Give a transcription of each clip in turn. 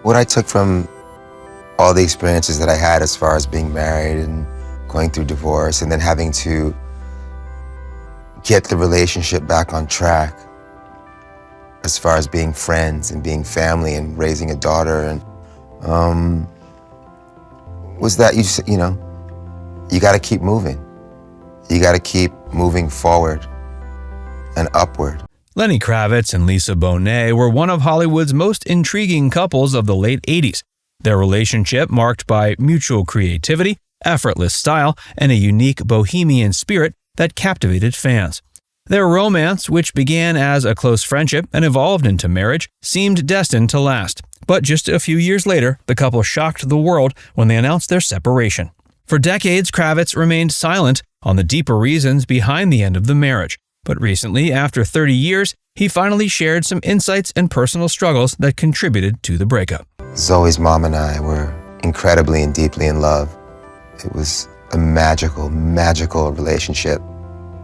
What I took from all the experiences that I had as far as being married and going through divorce and then having to get the relationship back on track as far as being friends and being family and raising a daughter, and was that you got to keep moving. You got to keep moving forward and upward. Lenny Kravitz and Lisa Bonet were one of Hollywood's most intriguing couples of the late 80s. Their relationship, marked by mutual creativity, effortless style, and a unique bohemian spirit that captivated fans. Their romance, which began as a close friendship and evolved into marriage, seemed destined to last. But just a few years later, the couple shocked the world when they announced their separation. For decades, Kravitz remained silent on the deeper reasons behind the end of the marriage. But recently, after 30 years, he finally shared some insights and personal struggles that contributed to the breakup. Zoe's mom and I were incredibly and deeply in love. It was a magical, magical relationship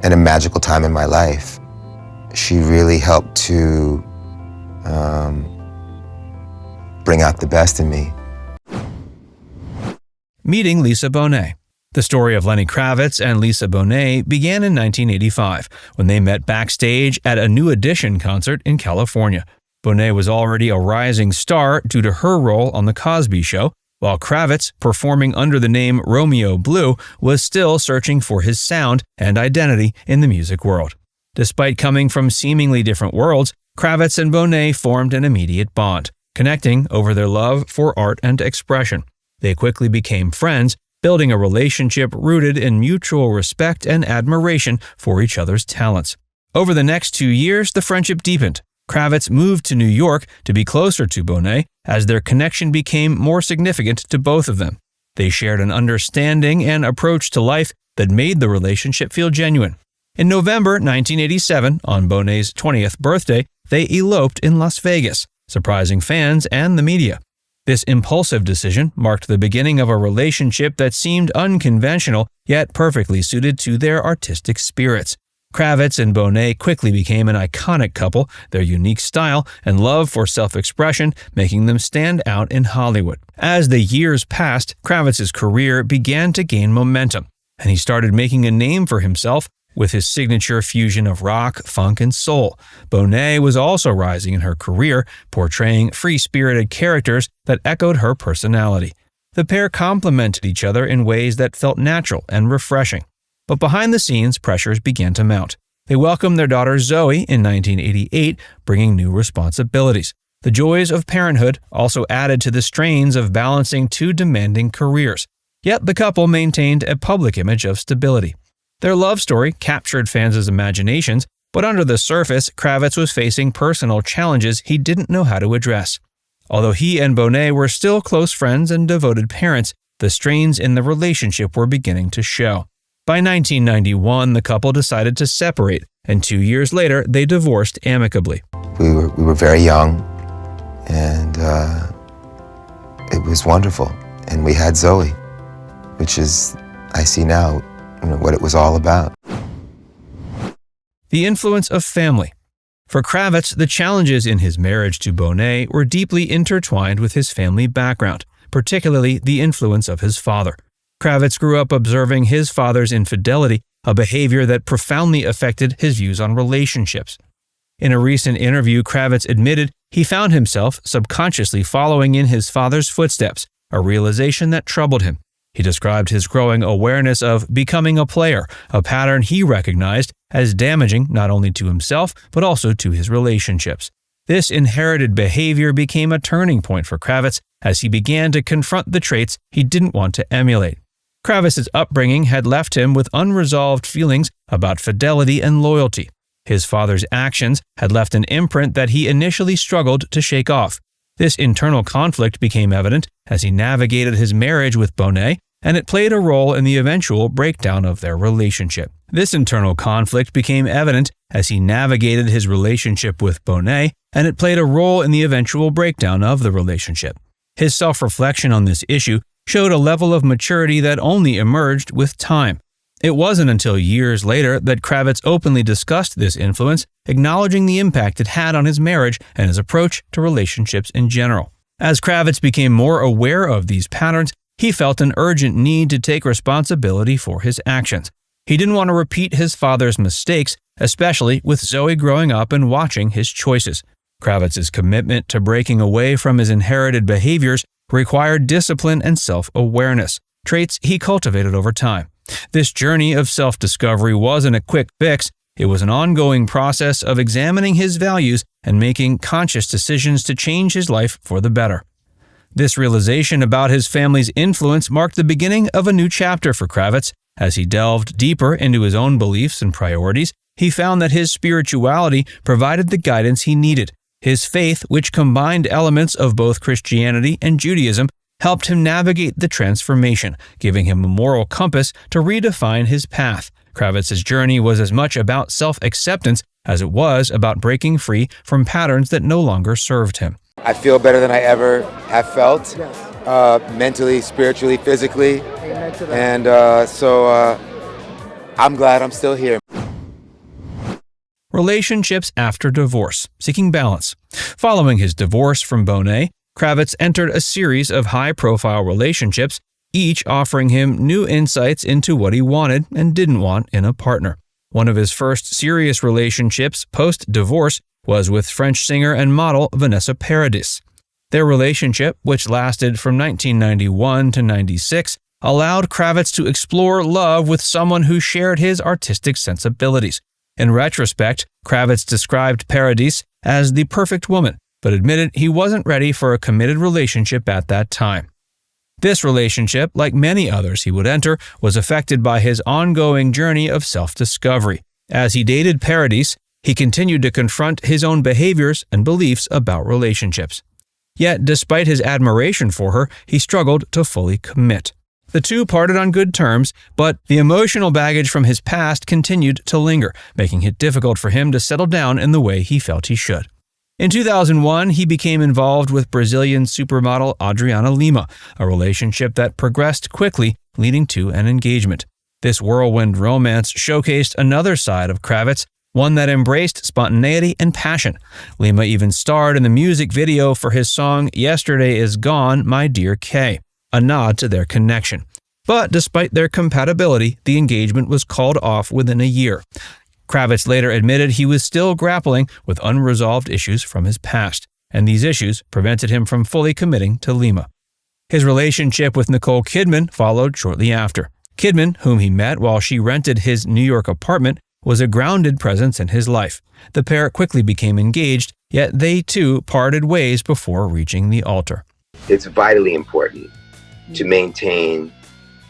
and a magical time in my life. She really helped to bring out the best in me. Meeting Lisa Bonet. The story of Lenny Kravitz and Lisa Bonet began in 1985 when they met backstage at a New Edition concert in California. Bonet was already a rising star due to her role on The Cosby Show, while Kravitz, performing under the name Romeo Blue, was still searching for his sound and identity in the music world. Despite coming from seemingly different worlds, Kravitz and Bonet formed an immediate bond, connecting over their love for art and expression. They quickly became friends, building a relationship rooted in mutual respect and admiration for each other's talents. Over the next 2 years, the friendship deepened. Kravitz moved to New York to be closer to Bonet as their connection became more significant to both of them. They shared an understanding and approach to life that made the relationship feel genuine. In November 1987, on Bonet's 20th birthday, they eloped in Las Vegas, surprising fans and the media. This impulsive decision marked the beginning of a relationship that seemed unconventional yet perfectly suited to their artistic spirits. Kravitz and Bonet quickly became an iconic couple, their unique style and love for self-expression making them stand out in Hollywood. As the years passed, Kravitz's career began to gain momentum, and he started making a name for himself with his signature fusion of rock, funk, and soul. Bonet was also rising in her career, portraying free-spirited characters that echoed her personality. The pair complemented each other in ways that felt natural and refreshing. But behind the scenes, pressures began to mount. They welcomed their daughter Zoe in 1988, bringing new responsibilities. The joys of parenthood also added to the strains of balancing two demanding careers. Yet the couple maintained a public image of stability. Their love story captured fans' imaginations, but under the surface, Kravitz was facing personal challenges he didn't know how to address. Although he and Bonet were still close friends and devoted parents, the strains in the relationship were beginning to show. By 1991, the couple decided to separate, and 2 years later, they divorced amicably. We were very young, and it was wonderful. And we had Zoe, which is, I see now, what it was all about. The influence of family. For Kravitz, the challenges in his marriage to Bonet were deeply intertwined with his family background, particularly the influence of his father. Kravitz grew up observing his father's infidelity, a behavior that profoundly affected his views on relationships. In a recent interview, Kravitz admitted he found himself subconsciously following in his father's footsteps, a realization that troubled him. He described his growing awareness of becoming a player, a pattern he recognized as damaging not only to himself but also to his relationships. This inherited behavior became a turning point for Kravitz as he began to confront the traits he didn't want to emulate. Kravitz's upbringing had left him with unresolved feelings about fidelity and loyalty. His father's actions had left an imprint that he initially struggled to shake off. This internal conflict became evident as he navigated his marriage with Bonet, and it played a role in the eventual breakdown of their relationship. His self-reflection on this issue showed a level of maturity that only emerged with time. It wasn't until years later that Kravitz openly discussed this influence, acknowledging the impact it had on his marriage and his approach to relationships in general. As Kravitz became more aware of these patterns, he felt an urgent need to take responsibility for his actions. He didn't want to repeat his father's mistakes, especially with Zoe growing up and watching his choices. Kravitz's commitment to breaking away from his inherited behaviors required discipline and self-awareness, traits he cultivated over time. This journey of self-discovery wasn't a quick fix. It was an ongoing process of examining his values and making conscious decisions to change his life for the better. This realization about his family's influence marked the beginning of a new chapter for Kravitz. As he delved deeper into his own beliefs and priorities, he found that his spirituality provided the guidance he needed. His faith, which combined elements of both Christianity and Judaism, helped him navigate the transformation, giving him a moral compass to redefine his path. Kravitz's journey was as much about self-acceptance as it was about breaking free from patterns that no longer served him. I feel better than I ever have felt, mentally, spiritually, physically. And so I'm glad I'm still here. Relationships after divorce, seeking balance. Following his divorce from Bonet, Kravitz entered a series of high-profile relationships, each offering him new insights into what he wanted and didn't want in a partner. One of his first serious relationships post-divorce was with French singer and model Vanessa Paradis. Their relationship, which lasted from 1991 to 96, allowed Kravitz to explore love with someone who shared his artistic sensibilities. In retrospect, Kravitz described Paradis as the perfect woman, but admitted he wasn't ready for a committed relationship at that time. This relationship, like many others he would enter, was affected by his ongoing journey of self-discovery. As he dated Paradis, he continued to confront his own behaviors and beliefs about relationships. Yet, despite his admiration for her, he struggled to fully commit. The two parted on good terms, but the emotional baggage from his past continued to linger, making it difficult for him to settle down in the way he felt he should. In 2001, he became involved with Brazilian supermodel Adriana Lima, a relationship that progressed quickly, leading to an engagement. This whirlwind romance showcased another side of Kravitz, one that embraced spontaneity and passion. Lima even starred in the music video for his song Yesterday Is Gone, My Dear Kay, a nod to their connection. But despite their compatibility, the engagement was called off within a year. Kravitz later admitted he was still grappling with unresolved issues from his past, and these issues prevented him from fully committing to Lima. His relationship with Nicole Kidman followed shortly after. Kidman, whom he met while she rented his New York apartment, was a grounded presence in his life. The pair quickly became engaged, yet they too parted ways before reaching the altar. It's vitally important to maintain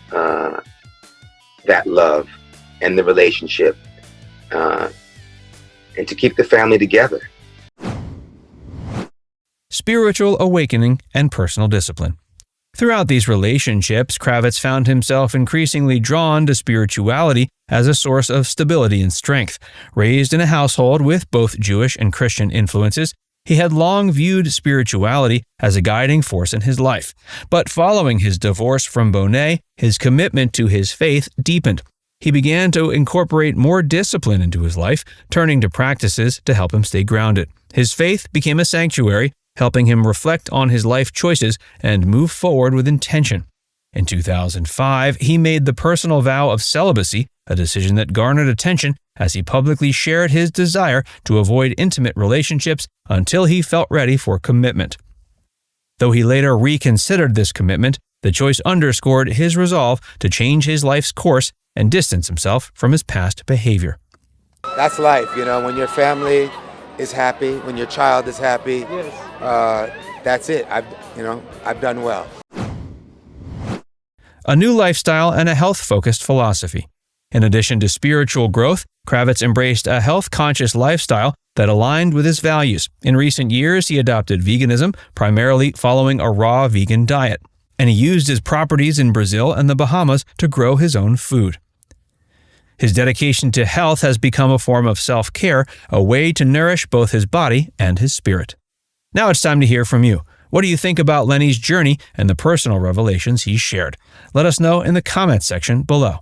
that love and the relationship and to keep the family together. Spiritual awakening and personal discipline. Throughout these relationships, Kravitz found himself increasingly drawn to spirituality as a source of stability and strength. Raised in a household with both Jewish and Christian influences, he had long viewed spirituality as a guiding force in his life. But following his divorce from Bonet, his commitment to his faith deepened. He began to incorporate more discipline into his life, turning to practices to help him stay grounded. His faith became a sanctuary, helping him reflect on his life choices and move forward with intention. In 2005, he made the personal vow of celibacy, a decision that garnered attention as he publicly shared his desire to avoid intimate relationships until he felt ready for commitment. Though he later reconsidered this commitment, the choice underscored his resolve to change his life's course and distance himself from his past behavior. That's life, when your family is happy, when your child is happy, that's it. I've done well. A new lifestyle and a health-focused philosophy. In addition to spiritual growth, Kravitz embraced a health-conscious lifestyle that aligned with his values. In recent years, he adopted veganism, primarily following a raw vegan diet, and he used his properties in Brazil and the Bahamas to grow his own food. His dedication to health has become a form of self-care, a way to nourish both his body and his spirit. Now it's time to hear from you. What do you think about Lenny's journey and the personal revelations he shared? Let us know in the comments section below.